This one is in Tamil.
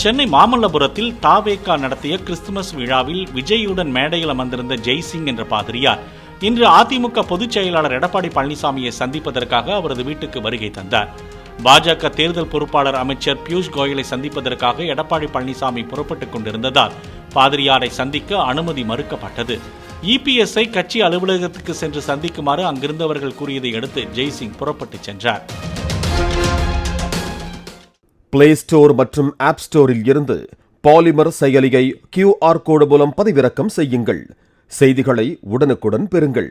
சென்னை மாமல்லபுரத்தில் தாவேகா நடத்திய கிறிஸ்துமஸ் விழாவில் விஜயுடன் மேடையில் அமர்ந்திருந்த ஜெய்சிங் என்ற பாதிரியார் இன்று அதிமுக பொதுச் செயலாளர் எடப்பாடி பழனிசாமியை சந்திப்பதற்காக அவரது வீட்டுக்கு வருகை தந்தார். பாஜக தேர்தல் பொறுப்பாளர் அமைச்சர் பியூஷ் கோயலை சந்திப்பதற்காக எடப்பாடி பழனிசாமி புறப்பட்டுக் கொண்டிருந்ததால் பாதிரியாரை சந்திக்க அனுமதி மறுக்கப்பட்டது. இபிஎஸ்ஐ கட்சி அலுவலகத்துக்கு சென்று சந்திக்குமாறு அங்கிருந்தவர்கள் கூறியதை அடுத்து ஜெய்சிங் புறப்பட்டு சென்றார். பிளே ஸ்டோர் மற்றும் ஆப் ஸ்டோரில் இருந்து பாலிமர் செயலியை QR கோடு மூலம் பதிவிறக்கம் செய்யுங்கள். செய்திகளை உடனுக்குடன் பெறுங்கள்.